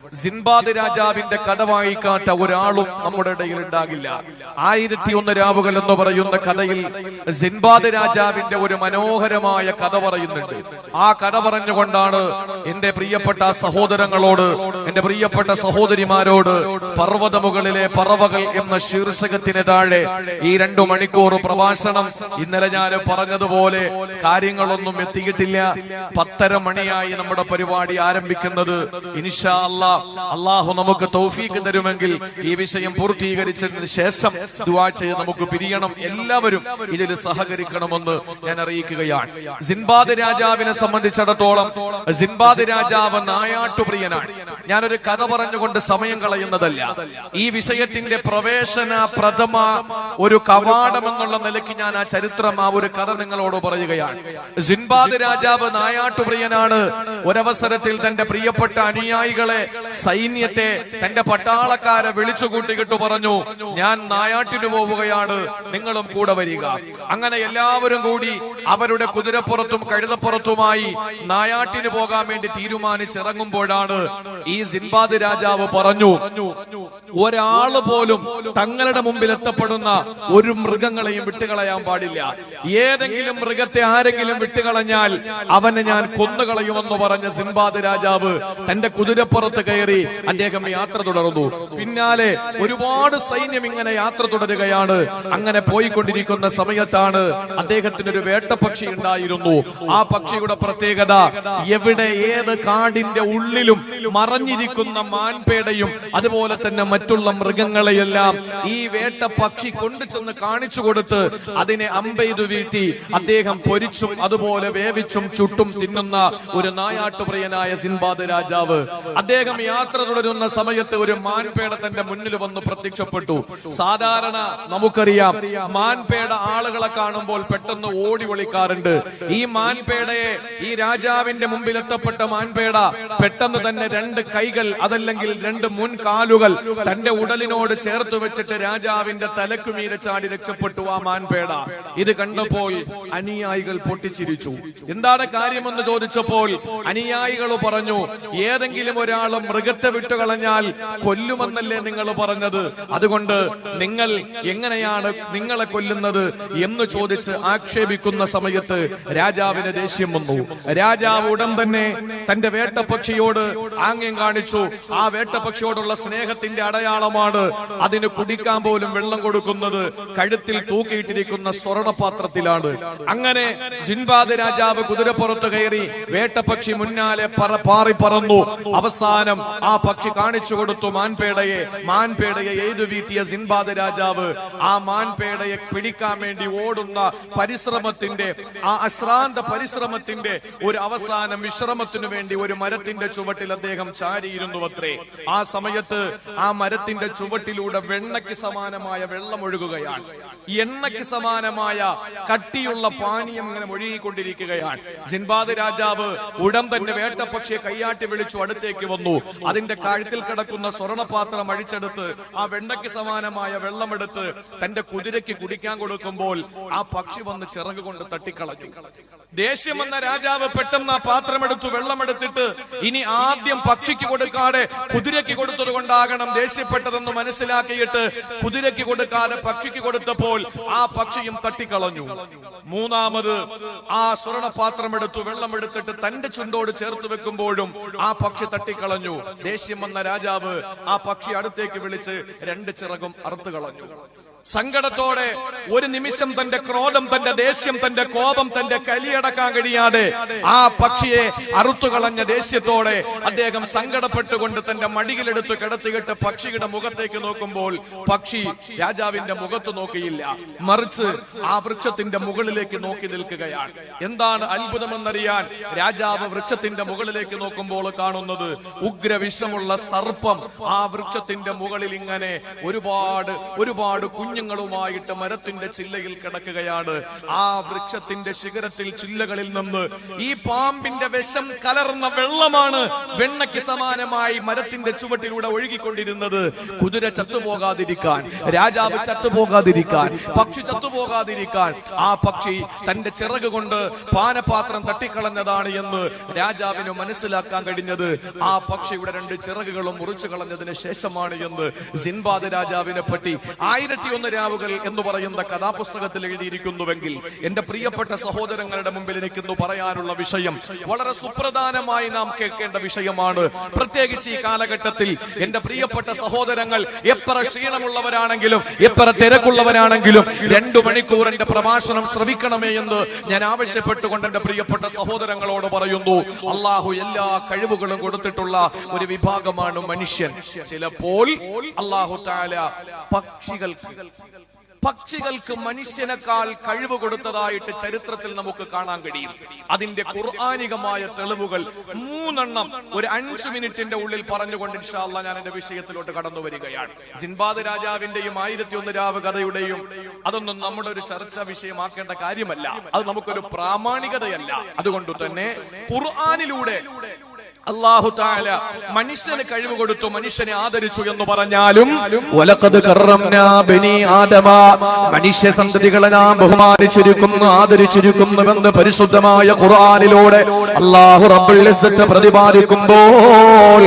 Sinbad രാജാവിന്റെ കഥ വായിക്കാത്ത ഒരാളും നമ്മുടെ ഇടയിൽ ഉണ്ടാകില്ല. 1001 രാവുകൾ എന്ന് പറയുന്ന കഥയിൽ സിൻബാദ് രാജാവിന്റെ ഒരു മനോഹരമായ കഥ പറയുന്നുണ്ട്. ആ കഥ പറഞ്ഞുകൊണ്ടാണ് എന്റെ പ്രിയപ്പെട്ട സഹോദരങ്ങളോട്, എന്റെ പ്രിയപ്പെട്ട സഹോദരിമാരോട് പർവ്വതമുകളിലെ പറവകൾ എന്ന ശീർഷകത്തിന് താഴെ ഈ 2 മണിക്കൂർ പ്രഭാഷണം. ഇന്നലെ ഞാൻ പറഞ്ഞതുപോലെ കാര്യങ്ങളൊന്നും എത്തിയിട്ടില്ല. 10:30 മണിയായി നമ്മുടെ പരിപാടി ആരംഭിക്കുന്നത്. ഇൻഷാ അല്ലാഹ് അള്ളാഹു നമുക്ക് തൗഫീഖ് തരുമെങ്കിൽ ഈ വിഷയം പൂർത്തീകരിച്ചതിന് ശേഷം ദുആ ചെയ്ത് നമുക്ക് പിരിയണം. എല്ലാവരും ഇതിൽ സഹകരിക്കണമെന്ന് ഞാൻ അറിയിക്കുകയാണ്. സിൻബാദ് രാജാവിനെ സംബന്ധിച്ചിടത്തോളം സിൻബാദ് രാജാവ് നായാട്ടുപ്രിയനാണ്. ഞാനൊരു കഥ പറഞ്ഞുകൊണ്ട് സമയം കളയുന്നതല്ല. ഈ വിഷയത്തിന്റെ പ്രവേശന പ്രഥമ ഒരു കവാടം എന്നുള്ള നിലയ്ക്ക് ഞാൻ ആ ചരിത്രം, ആ ഒരു കഥ നിങ്ങളോട് പറയുകയാണ്. സിൻബാദ് രാജാവ് നായാട്ടുപ്രിയനാണ്. ഒരവസരത്തിൽ തന്റെ പ്രിയപ്പെട്ട അനുയായികളെ, സൈന്യത്തെ, തന്റെ പട്ടാളക്കാരെ വിളിച്ചു കൂട്ടിക്കിട്ടു പറഞ്ഞു, ഞാൻ നായാട്ടിന് പോവുകയാണ്, നിങ്ങളും കൂടെ വരിക. അങ്ങനെ എല്ലാവരും കൂടി അവരുടെ കുതിരപ്പുറത്തും കഴുതപ്പുറത്തുമായി നായാട്ടിന് പോകാൻ വേണ്ടി തീരുമാനിച്ചിറങ്ങുമ്പോഴാണ് ഈ സിൻബാദ് രാജാവ് പറഞ്ഞു, ഒരാള് പോലും തങ്ങളുടെ മുമ്പിൽ എത്തപ്പെടുന്ന ഒരു മൃഗങ്ങളെയും വിട്ടുകളയാൻ പാടില്ല. ഏതെങ്കിലും മൃഗത്തെ ആരെങ്കിലും വിട്ടുകളഞ്ഞാൽ അവനെ ഞാൻ കൊന്നുകളയുമെന്ന് പറഞ്ഞ സിൻബാദ് രാജാവ് തന്റെ കുതിരപ്പുറത്ത് കയറി അദ്ദേഹം യാത്ര തുടർന്നു. പിന്നാലെ ഒരുപാട് സൈന്യം ഇങ്ങനെ യാത്ര തുടരുകയാണ്. അങ്ങനെ പോയിക്കൊണ്ടിരിക്കുന്ന സമയത്താണ് അദ്ദേഹത്തിന് ഒരു വേട്ടപ്പക്ഷി ഉണ്ടായിരുന്നു. ആ പക്ഷിയുടെ പ്രത്യേകത, എവിടെ ഏത് കാടിന്റെ ഉള്ളിലും മറഞ്ഞിരിക്കുന്ന മാൻപേടയും അതുപോലെ തന്നെ മറ്റുള്ള മൃഗങ്ങളെയെല്ലാം ഈ വേട്ടപ്പക്ഷി കൊണ്ടുചെന്ന് കാണിച്ചു കൊടുത്ത് അതിനെ അമ്പെയ്തു വീഴ്ത്തി അദ്ദേഹം പൊരിച്ചും അതുപോലെ വേവിച്ചും ചുട്ടും തിന്നുന്ന ഒരു നായാട്ടുപ്രിയനായ സിൻബാദ് രാജാവ്. അദ്ദേഹം യാത്ര തുടരുന്ന സമയത്ത് ഒരു മാൻപേട തന്റെ മുന്നിൽ വന്ന് പ്രത്യക്ഷപ്പെട്ടു. സാധാരണ നമുക്കറിയാം, മാൻപേട ആളുകളെ കാണുമ്പോൾ പെട്ടെന്ന് ഓടി ഒളിക്കാറുണ്ട്. ഈ മാൻപേടയെ, ഈ രാജാവിന്റെ മുമ്പിൽ എത്തപ്പെട്ട മാൻപേട പെട്ടെന്ന് തന്നെ 2 കൈകൾ, അതല്ലെങ്കിൽ 2 മുൻകാലുകൾ തന്റെ ഉടലിനോട് ചേർത്ത് വെച്ചിട്ട് രാജാവിന്റെ തലക്കുമീരെ ചാടി രക്ഷപ്പെട്ടു ആ മാൻപേട. ഇത് കണ്ടപ്പോൾ അനുയായികൾ പൊട്ടിച്ചിരിച്ചു. എന്താണ് കാര്യമെന്ന് ചോദിച്ചപ്പോൾ അനുയായികൾ പറഞ്ഞു, ഏതെങ്കിലും ഒരാൾ മൃഗത്തെ വിട്ടുകളഞ്ഞാൽ കൊല്ലുമെന്നല്ലേ നിങ്ങൾ പറഞ്ഞത്, അതുകൊണ്ട് നിങ്ങൾ എങ്ങനെയാണ് നിങ്ങളെ കൊല്ലുന്നത് എന്ന് ചോദിച്ച് ആക്ഷേപിക്കുന്ന സമയത്ത് രാജാവിന് ദേഷ്യം വന്നു. രാജാവ് ഉടൻ തന്നെ തന്റെ വേട്ടപ്പക്ഷിയോട് ആംഗ്യം കാണിച്ചു. ആ വേട്ടപ്പക്ഷിയോടുള്ള സ്നേഹത്തിന്റെ അടയാളമാണ് അതിന് കുടിക്കാൻ പോലും വെള്ളം കൊടുക്കുന്നത് കഴുത്തിൽ തൂക്കിയിട്ടിരിക്കുന്ന സ്വർണപാത്രത്തിലാണ്. അങ്ങനെ സിൻബാദ് രാജാവ് കുതിരപ്പുറത്ത് കയറി, വേട്ടപ്പക്ഷി മുന്നാലെ പാറി പറന്നു. അവസാനം ആ പക്ഷി കാണിച്ചു കൊടുത്തു മാൻപേടയെ. മാൻപേടയെ എയ്തു വീഴ്ത്തിയ സിൻബാദ് രാജാവ് ആ മാൻപേടയെ പിടിക്കാൻ വേണ്ടി ഓടുന്ന പരിശ്രമത്തിന്റെ, ആ അശ്രാന്ത പരിശ്രമത്തിന്റെ ഒരു അവസാനം വിശ്രമത്തിനു വേണ്ടി ഒരു മരത്തിന്റെ ചുവട്ടിൽ അദ്ദേഹം ചാരിയിരുന്നു അത്രേ. ആ സമയത്ത് ആ മരത്തിന്റെ ചുവട്ടിലൂടെ വെണ്ണയ്ക്ക് സമാനമായ വെള്ളം ഒഴുകുകയാണ്. എണ്ണയ്ക്ക് സമാനമായ കട്ടിയുള്ള പാനീയം ഇങ്ങനെ ഒഴുകിക്കൊണ്ടിരിക്കുകയാണ്. സിൻബാദ് രാജാവ് ഉടൻ തന്നെ വേട്ടപ്പക്ഷിയെ കയ്യാട്ടി വിളിച്ചു അടുത്തേക്ക് വന്നു. അതിന്റെ കഴുത്തിൽ കിടക്കുന്ന സ്വർണപാത്രം അഴിച്ചെടുത്ത് ആ വെണ്ണയ്ക്ക് സമാനമായ വെള്ളമെടുത്ത് തന്റെ കുതിരയ്ക്ക് കുടിക്കാൻ കൊടുക്കുമ്പോൾ ആ പക്ഷി വന്ന് ചിറക് കൊണ്ട് തട്ടിക്കളഞ്ഞു. ദേഷ്യം വന്ന രാജാവ് പെട്ടെന്ന് ആ പാത്രമെടുത്തു, വെള്ളമെടുത്തിട്ട് ഇനി ആദ്യം പക്ഷിക്ക് കൊടുക്കാതെ കുതിരയ്ക്ക് കൊടുത്തത് കൊണ്ടാകണം ദേഷ്യപ്പെട്ടതെന്ന് മനസ്സിലാക്കിയിട്ട് കുതിരയ്ക്ക് കൊടുക്കാതെ പക്ഷിക്ക് കൊടുത്തപ്പോൾ ആ പക്ഷിയും തട്ടിക്കളഞ്ഞു. മൂന്നാമത് ആ സ്വർണപാത്രമെടുത്തു, വെള്ളമെടുത്തിട്ട് തന്റെ ചുണ്ടോട് ചേർത്ത് വെക്കുമ്പോഴും ആ പക്ഷി തട്ടിക്കളഞ്ഞു. ദേഷ്യം വന്ന രാജാവ് ആ പക്ഷി അടുത്തേക്ക് വിളിച്ച് 2 ചിറകും അറുത്തു കളഞ്ഞു. സങ്കടത്തോടെ ഒരു നിമിഷം തന്റെ ക്രോധം, തന്റെ ദേഷ്യം, തന്റെ കോപം, തന്റെ കലിയടക്കാൻ കഴിയാതെ ആ പക്ഷിയെ അറുത്തുകളഞ്ഞ ദേഷ്യത്തോടെ അദ്ദേഹം സങ്കടപ്പെട്ടുകൊണ്ട് തന്റെ മടിയിലെടുത്ത് കിടത്തിയിട്ട് പക്ഷിയുടെ മുഖത്തേക്ക് നോക്കുമ്പോൾ പക്ഷി രാജാവിന്റെ മുഖത്ത് നോക്കിയില്ല, മറിച്ച് ആ വൃക്ഷത്തിന്റെ മുകളിലേക്ക് നോക്കി നിൽക്കുകയാണ്. എന്താണ് അത്ഭുതമെന്നറിയാൻ രാജാവ് വൃക്ഷത്തിന്റെ മുകളിലേക്ക് നോക്കുമ്പോൾ കാണുന്നത് ഉഗ്രവിഷമുള്ള സർപ്പം ആ വൃക്ഷത്തിന്റെ മുകളിൽ ഇങ്ങനെ ഒരുപാട് കുഞ്ഞുങ്ങളുമായിട്ട് മരത്തിന്റെ ചില്ലയിൽ കിടക്കുകയാണ്. ആ വൃക്ഷത്തിന്റെ ശിഖരത്തിൽ ചില്ലകളിൽ നിന്ന് ഈ പാമ്പിന്റെ വിഷം കലർന്ന വെള്ളമാണ് വെണ്ണയ്ക്ക് സമാനമായി മരത്തിന്റെ ചുവട്ടിലൂടെ ഒഴുകിക്കൊണ്ടിരുന്നത്. കുതിര ചത്തുപോകാതിരിക്കാൻ, രാജാവ് ചത്തുപോകാതിരിക്കാൻ, പക്ഷി ചത്തുപോകാതിരിക്കാൻ ആ പക്ഷി തന്റെ ചിറക് കൊണ്ട് പാനപാത്രം തട്ടിക്കളഞ്ഞതാണ് എന്ന് രാജാവിന് മനസ്സിലാക്കാൻ കഴിഞ്ഞത് ആ പക്ഷിയുടെ 2 ചിറകുകളും മുറിച്ചു കളഞ്ഞതിന് ശേഷമാണ് എന്ന് സിൻബാദ് രാജാവിനെ പറ്റി 1001 രാവുകൾ എന്ന് പറയുന്ന കഥാപുസ്തകത്തിൽ എഴുതിയിരിക്കുന്നുവെങ്കിൽ എന്റെ പ്രിയപ്പെട്ട സഹോദരങ്ങളുടെ മുമ്പിൽ എനിക്കിന്ന് പറയാനുള്ള വിഷയം വളരെ സുപ്രധാനമായി നാം കേൾക്കേണ്ട വിഷയമാണ്. പ്രത്യേകിച്ച് ഈ കാലഘട്ടത്തിൽ എന്റെ പ്രിയപ്പെട്ട സഹോദരങ്ങൾ എത്ര ക്ഷീണമുള്ളവരാണെങ്കിലും എത്ര തിരക്കുള്ളവരാണെങ്കിലും 2 മണിക്കൂർ എന്റെ പ്രഭാഷണം ശ്രവിക്കണമേ എന്ന് ഞാൻ ആവശ്യപ്പെട്ടുകൊണ്ട് എന്റെ പ്രിയപ്പെട്ട സഹോദരങ്ങളോട് പറയുന്നു. അള്ളാഹു എല്ലാ കഴിവുകളും കൊടുത്തിട്ടുള്ള ഒരു വിഭാഗമാണ് മനുഷ്യൻ. ചിലപ്പോൾ അള്ളാഹു തആല പക്ഷികൾക്ക് മനുഷ്യനേക്കാൾ കഴിവ് കൊടുത്തതായിട്ട് ചരിത്രത്തിൽ നമുക്ക് കാണാൻ കഴിയും. അതിന്റെ ഖുർആനികമായ തെളിവുകൾ 3 ഒരു 5 മിനിറ്റിന്റെ ഉള്ളിൽ പറഞ്ഞുകൊണ്ട് ഇൻഷാ അല്ലാഹ് ഞാൻ എന്റെ വിഷയത്തിലോട്ട് കടന്നു വരികയാണ്. സിൻബാദ് രാജാവിന്റെയും 1001 രാവ് കഥയുടെയും അതൊന്നും നമ്മുടെ ഒരു ചർച്ചാ വിഷയമാക്കേണ്ട കാര്യമല്ല. അത് നമുക്കൊരു പ്രാമാണികതയല്ല. അതുകൊണ്ട് തന്നെ ഖുർആനിലൂടെ അല്ലാഹു തആല മനുഷ്യന് കഴിവ് കൊടുത്തു, മനുഷ്യനെ ആദരിച്ചു എന്ന് പറഞ്ഞാലും വലഖദ് കറംനാ ബനി ആദമ, മനുഷ്യ സന്തതികളെ നാം ബഹുമാനിച്ചിരിക്കുന്നു, ആദരിച്ചിരിക്കുന്നുവെന്ന് പരിശുദ്ധമായ ഖുർആനിലൂടെ അല്ലാഹു റബ്ബുൽ ഇസ്സത്ത് പ്രതിപാദിക്കുമ്പോൾ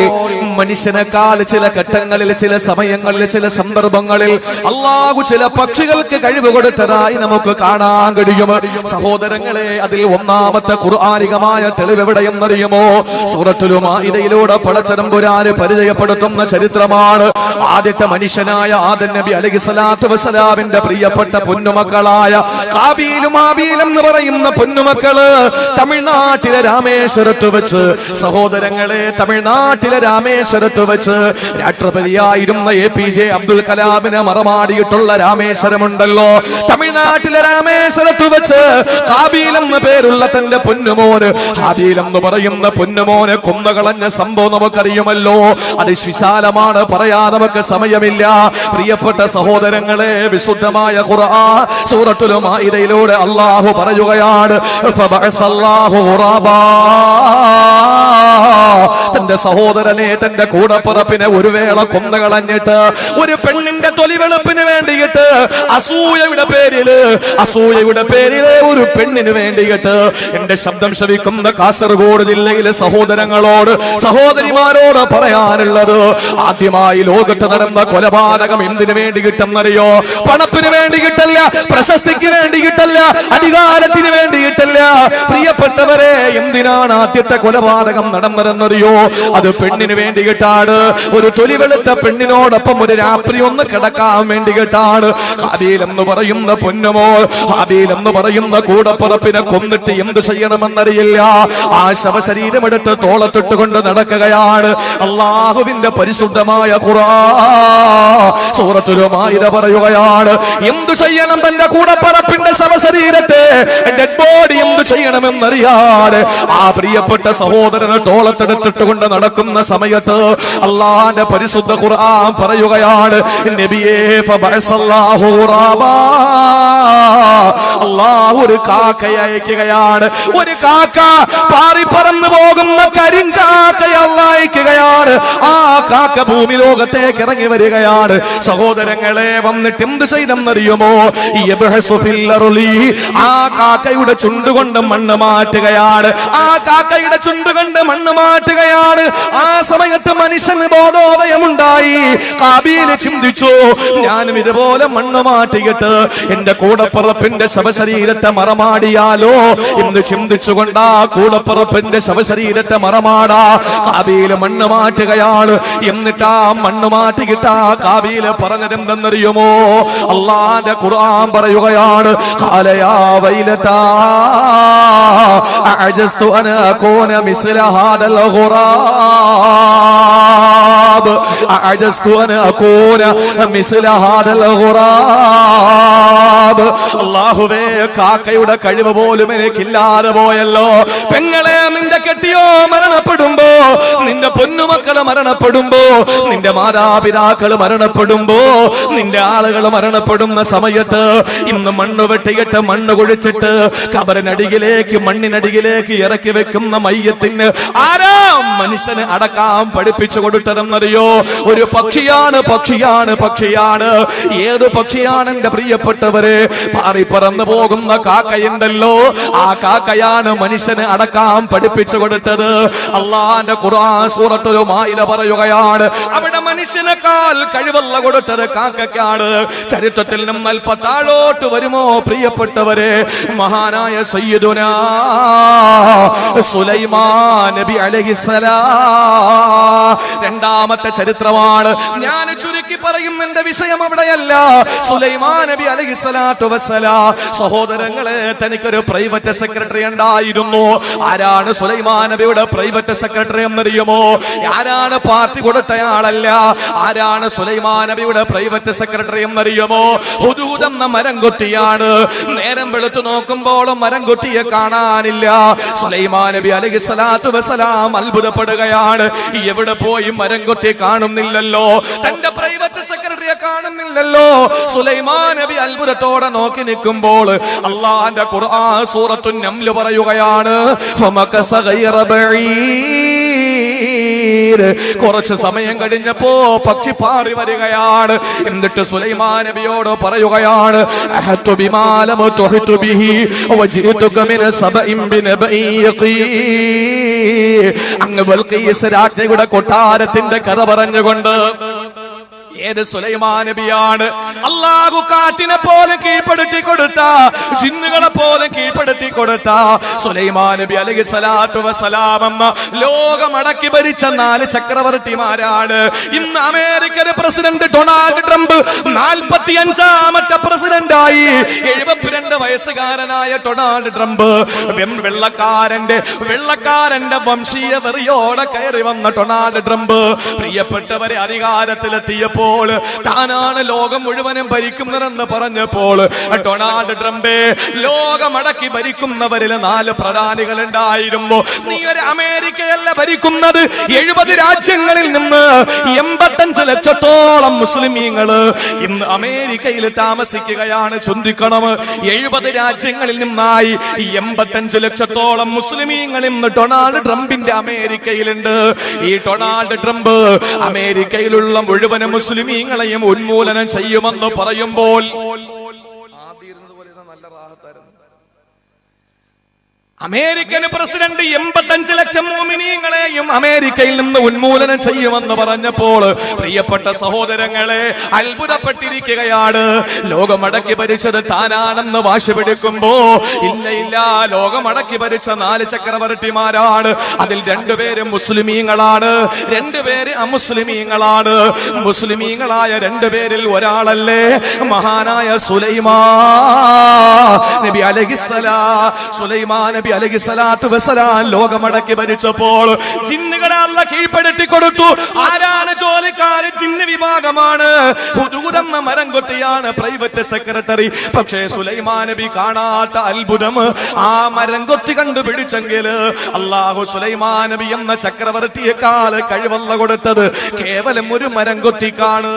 മനുഷ്യനേക്കാൾ ചില ഘട്ടങ്ങളിൽ, ചില സമയങ്ങളിൽ, ചില സന്ദർഭങ്ങളിൽ അല്ലാഹു ചില പക്ഷികൾക്ക് കഴിവ് കൊടുത്തതായി നമുക്ക് കാണാൻ കഴിയും. സഹോദരങ്ങളെ, അതിൽ ഒന്നാമത്തെ ഖുർആനികമായ തെളിവ് എവിടെയെന്നറിയുമോ? സൂറത്തുൽ മാഇദയിലൂടെ പടച്ചതമ്പുരാന് പരിചയപ്പെടുത്തുന്ന ചരിത്രമാണ്. ആദ്യത്തെ മനുഷ്യനായ ആദം നബി അലൈഹിസ്സലാത്തു വസ്സലാമിന്റെ പ്രിയപ്പെട്ട പൊന്നുമക്കളായ ഹാബീലും ഹാബീലും എന്ന് പറയുന്ന പൊന്നുമക്കള് തമിഴ്നാട്ടിലെ രാമേശ്വരത്ത് വെച്ച്, സഹോദരങ്ങളെ, തമിഴ്നാട്ടിലെ രാമേശ്വരത്ത് വെച്ച് രാഷ്ട്രപതിയായിരുന്ന APJ അബ്ദുൽ കലാമിനെ മറമാടിയിട്ടുള്ള രാമേശ്വരമുണ്ടല്ലോ, തമിഴ്നാട്ടിലെ രാമേശ്വരത്ത് വെച്ച് ഹാബീൽ എന്ന പേരുള്ള തന്റെ പൊന്നുമോന്, ഹാബീൽ എന്ന് പറയുന്ന പൊന്നുമോനെ കൊന്നുകളഞ്ഞ സംഭവം നമുക്കറിയുമല്ലോ. അത് വിശാലമാണ്, പറയാൻ നമുക്ക് സമയമില്ല. പ്രിയപ്പെട്ട സഹോദരങ്ങളെ, വിശുദ്ധമായ ഖുർആൻ സൂറത്തുൽ മാഇദയിലൂടെ അല്ലാഹു പറയുകയാണ്, ഫബഅസല്ലാഹു ഖുറാബാ, തന്റെ സഹോദരനെ, തന്റെ കൂടപ്പിറപ്പിനെ ഒരു വേള കൊന്നുകളഞ്ഞിട്ട് ഒരു പെണ്ണിന്റെ തൊലിവെളുപ്പിന് വേണ്ടിയിട്ട് അസൂയയുടെ പേരില് ഒരു പെണ്ണിന് വേണ്ടിയിട്ട് എന്റെ ശബ്ദം ശ്രവിക്കുന്ന കാസർഗോഡ് ജില്ലയിലെ സഹോദരങ്ങളോട്, സഹോദരിമാരോട് പറയാനുള്ളത്, ആദ്യമായി ലോകത്ത് നടന്ന കൊലപാതകം എന്തിനു വേണ്ടി കിട്ടുന്നറിയോ? പണത്തിന് വേണ്ടി കിട്ടല്ല, പ്രശസ്തിക്ക് വേണ്ടി കിട്ടല്ല, അധികാരത്തിന് വേണ്ടി കിട്ടല്ല. പ്രിയപ്പെട്ടവരെ, എന്തിനാണ് ആദ്യത്തെ കൊലപാതകം നടന്നതെന്നറിയോ? അത് പെണ്ണിന് വേണ്ടി കിട്ടാണ്. ഒരു തൊലിവെളുത്ത പെണ്ണിനോടൊപ്പം ഒരു രാത്രി ഒന്ന് കിടക്കാൻ വേണ്ടി കിട്ടാണ്. ഹാബീൽ എന്ന് പറയുന്ന പൊന്നുമോ, ഹാബീൽ എന്ന് പറയുന്ന കൂടപ്പുറപ്പിനെ കൊന്നിട്ട് എന്ത് ചെയ്യണമെന്നറിയില്ല. ആ ശവശരീരം എടുത്ത് തോളത്തിട്ടുകൊണ്ട് നടക്കുകയാണ്. അല്ലാഹുവിന്റെ പരിശുദ്ധമായ ഖുർആൻ സൂറത്തുൽ മാഇദ പറയുകയാണ്, എന്തു ചെയ്യണം തന്റെ കൂടപ്പറപ്പിന്റെ ശവശരീരത്തെ, ഡെഡ് ബോഡി എന്തു ചെയ്യണമെന്നറിയാതെ ആ പ്രിയപ്പെട്ട സഹോദരനെ തോളത്തെടുത്തിട്ട് കൊണ്ട് നടക്കുന്ന സമയത്ത് അല്ലാഹുവിന്റെ പരിശുദ്ധ ഖുർആൻ പറയുകയാണ്, നബിയേ ഫബഅസല്ലാഹു ഖുറാബാ, അല്ലാഹു ഒരു കാക്കയെ അയക്കുകയാണ്. ഒരു കാക്ക പാറി പറന്നു പോകുന്ന കരിങ്കാക്കയെ അല്ലാഹു അയക്കുകയാണ്. ആ കാക്ക ഭൂമി ലോകത്തേക്ക് ഇറങ്ങി വരികയാണ്. സഹോദരങ്ങളെ, വന്നിട്ട് എന്ത് ചെയ്തെന്നറിയുമോ? ആ കാക്കയുടെ ചുണ്ടുകൊണ്ട് മണ്ണ് മാറ്റുകയാണ്. ആ കാക്കയുടെ ചുണ്ടുകൊണ്ട് മണ്ണ് മാറ്റുകയാണ്. ആ സമയത്ത് മനുഷ്യന് ബോധോദയമുണ്ടായി. ഹാബീൽ ചിന്തിച്ചു, ഞാനും ഇതുപോലെ മണ്ണ് മാറ്റിയിട്ട് എന്റെ കൂടപ്പുറപ്പിന്റെ ശവശരീരത്തെ മറമാടിയാലോ എന്ന് ചിന്തിച്ചുകൊണ്ട് ആ കൂടപ്പുറപ്പിന്റെ ശവശരീരത്തെ മറമാടാ ഹാബീൽ മണ്ണ് മാറ്റുകയാണ്. എന്നിട്ട് ആ മണ്ണ് മാറ്റിയിട്ട് ആ ഹാബീൽ പറഞ്ഞതെന്തെന്നറിയുമോ? അല്ലാഹുവിന്റെ ഖുർആൻ പറയുകയാണ്, ഖാലയാ വൈലതാ അഅജസ്തു അൻ അകൂന മിസ്ല ഹാദൽ ഖുറാബ്, അഅജസ്തു അൻ അകൂന മിസ്ല ഹാദൽ ഖുറാബ്. അല്ലാഹുവേ, കാക്കയുടെ കഴിവ് പോലും എനിക്കില്ലാതെ പോയല്ലോ. പെങ്ങളെ, നിന്റെ കെട്ടിയോ മരണപ്പെടുമ്പോ നിന്റെ പൊന്നുമക്കള് മരണപ്പെടുമ്പോ, നിന്റെ മാതാപിതാക്കൾ മരണപ്പെടുമ്പോ, നിന്റെ ആളുകൾ മരണപ്പെടുന്ന സമയത്ത് ഇന്ന് മണ്ണ് വെട്ടിയിട്ട് മണ്ണ് കുഴിച്ചിട്ട് കബറിനടിയിലേക്ക് മണ്ണിനടിയിലേക്ക് ഇറക്കി വെക്കുന്ന മയ്യത്തിന് ആരാ മനുഷ്യന് അടക്കാൻ പഠിപ്പിച്ചു കൊടുത്തതെന്നറിയോ? ഒരു പക്ഷിയാണ്, പക്ഷിയാണ്, പക്ഷിയാണ്. ഏത് പക്ഷിയാണ് എന്റെ പ്രിയപ്പെട്ടവരെ? പാറി പറന്നു പോകുന്ന കാക്കയുണ്ടല്ലോ, ആ കാക്കയാണ് മനുഷ്യന് അടക്കാൻ പഠിപ്പിച്ചു കൊടുത്തത്. അള്ളാന്റെ ഖുർആൻ സൂറത്തുൽ മാഇദ പറയുകയാണ്, അവിടെ മനുഷ്യനേക്കാൾ കഴിവുള്ള കൊടുത്തത് കാക്കയ്ക്കാണ്. ചരിത്രത്തിൽ നിന്നും അല്പം താഴോട്ട് വരുമോ പ്രിയപ്പെട്ടവരെ? മഹാനായ സയ്യിദുനാ സുലൈമാൻ നബി അലൈഹിസ്സലാം, രണ്ടാമത്തെ ചരിത്രമാണ്. ഞാൻ ചുരുക്കി പറയും, എന്റെ വിഷയം അവിടെയല്ല. സുലൈമാൻ നബി അലൈഹിസ്സലാത്തു വസ്സലാം സഹോദരങ്ങളെ, തനിക്കൊരു പ്രൈവറ്റ് സെക്രട്ടറി ഉണ്ടായിരുന്നു. ആരാണ് സുലൈമാൻ നബിയുടെ പ്രൈവറ്റ് സെക്രട്ടറി എന്നറിയുമോ? ആരാണ്? പാർട്ടി കൊടുത്തയാളല്ല. ആരാണ് സുലൈമാൻ നബിയുടെ പ്രൈവറ്റ് സെക്രട്ടറി എന്നറിയുമോ? ഹുദൂദ് എന്ന മരംകൊത്തിയാണ്. നേരം വെളുത്തു നോക്കുമ്പോൾ മരംകൊത്തിയെ കാണാനില്ല. സുലൈമാൻ നബി അലൈഹിസ്സലാത്തു വസ്സലാം അത്ഭുതപ്പെടുകയാണ്. എവിടെ പോയി മരംകൊത്തി കാണുന്നില്ലല്ലോ, തന്റെ പ്രൈവറ്റ് സെക്രട്ടറിയെ കാണുന്നില്ലല്ലോ. സുലൈമാൻ നബി അത്ഭുതത്തോടെ നോക്കി നിൽക്കുമ്പോൾ അള്ളാന്റെ ഖുർആൻ സൂറത്തുൻ നംൽ പറയുകയാണ്, ഫമകസ ഗൈറ ബഈദ്, കുറച്ച് സമയം കഴിഞ്ഞപ്പോ പക്ഷി പാറി വരികയാണ്. എന്നിട്ട് സുലൈമാൻ നബിയോട് പറയുകയാണ്, അഹതു ബിമാ ലം തുഹിതു ബിഹി വജിതുക മിൻ സബഇൻ ബിനബഇ യഖീൻ. അങ്ങ് ബൽഖീസ് രാജ്ഞിയുടെ കൊട്ടാരത്തിന്റെ കഥ പറഞ്ഞുകൊണ്ട് ഏത് സുലൈമാൻ നബിയാണ്? അല്ലാഹു കാറ്റിനെ പോലെ കീഴ്പ്പെടുത്തി കൊടുത്ത, ജിന്നുകളെ പോലെ കീഴ്പ്പെടുത്തി കൊടുത്ത സുലൈമാൻ നബി അലൈഹിസ്സലാത്തു വസ്സലാം എന്ന ലോകമടക്കി ഭരിച്ച 4 ചക്രവർത്തിമാരാണ്. ഇന്ന് അമേരിക്കൻ പ്രസിഡന്റ് ഡൊണാൾഡ് ട്രംപ് 45ാമത്തെ പ്രസിഡന്റായി. 72 വയസ്സുകാരനായ ഡൊണാൾഡ് ട്രംപ് വെള്ളക്കാരന്റെ വംശീയ വെറിയോടെ കയറി വന്ന ഡൊണാൾഡ് ട്രംപ് പ്രിയപ്പെട്ടവരെ അധികാരത്തിലെത്തിയപ്പോൾ താനാണ് ലോകം മുഴുവനും ഭരിക്കുന്നതെന്ന് പറഞ്ഞപ്പോൾ ഡൊണാൾഡ് ട്രംപ് ലോകമടക്കി ഭരിക്കുന്നവരിൽ 4 പ്രധാനികൾ ഉണ്ടായിരുന്നു. നീ ഒരു അമേരിക്കയല്ല ഭരിക്കുന്നത്, 70 രാജ്യങ്ങളിൽ നിന്ന് 85 ലക്ഷത്തോളം മുസ്ലിമീങ്ങള് ഇന്ന് അമേരിക്കയിൽ താമസിക്കുകയാണ്. ചിന്തിക്കണം, 70 രാജ്യങ്ങളിൽ നിന്നായി 85 ലക്ഷത്തോളം മുസ്ലിമീങ്ങൾ ഇന്ന് ഡൊണാൾഡ് ട്രംപിന്റെ അമേരിക്കയിലുണ്ട്. ഈ ഡൊണാൾഡ് ട്രംപ് അമേരിക്കയിലുള്ള മുഴുവനും മുസ്ലിമീങ്ങളെയും ഉന്മൂലനം ചെയ്യുമെന്ന് പറയുമ്പോൾ നല്ല റാഹത്തായിരുന്നു. അമേരിക്കൻ പ്രസിഡന്റ് 85 ലക്ഷം മുഅ്മിനീങ്ങളെയും അമേരിക്കയിൽ നിന്ന് ഉന്മൂലനം ചെയ്യുമെന്ന് പറഞ്ഞപ്പോൾ പ്രിയപ്പെട്ട സഹോദരങ്ങളെ അത്ഭുതപ്പെട്ടിരിക്കുകയാണ്. ലോകമടക്കി ഭരിച്ചത് താനാണെന്ന് വാശി പിടിക്കുമ്പോ ഇല്ല, ലോകമടക്കി ഭരിച്ച 4 ചക്രവർത്തിമാരാണ്. അതിൽ 2 പേര് മുസ്ലിമീങ്ങളാണ്, 2 പേര് അമുസ്ലിമീങ്ങളാണ്. മുസ്ലിമീങ്ങളായ 2 പേരിൽ ഒരാളല്ലേ മഹാനായ സുലൈമാൻ നബി അലൈഹിസ്സലാം. സുലൈമാൻ നബി അലൈഹിസ്സലാത്തു വസ്സലാം ലോകമടക്കി ഭരിച്ചപ്പോൾ ജിന്നുകളെ അല്ലാഹു കീഴ്പ്പെടുത്തി കൊടുത്തു. ആരാണ് ജോലിക്കാര്? ജിന്ന് വിഭാഗമാണ്. ഹുദൂദ് എന്ന മരംകൊത്തിയാണ് പ്രൈവറ്റ് സെക്രട്ടറി. പക്ഷേ സുലൈമാൻ നബി കാണാത്ത അത്ഭുതം ആ മരംകൊത്തി കണ്ടുപിടിച്ചെങ്കിൽ അല്ലാഹു സുലൈമാൻ നബി എന്ന ചക്രവർത്തിയെക്കാൾ കഴിവല്ല കൊടുത്തത് കേവലം ഒരു മരംകൊത്തിക്കാണ്.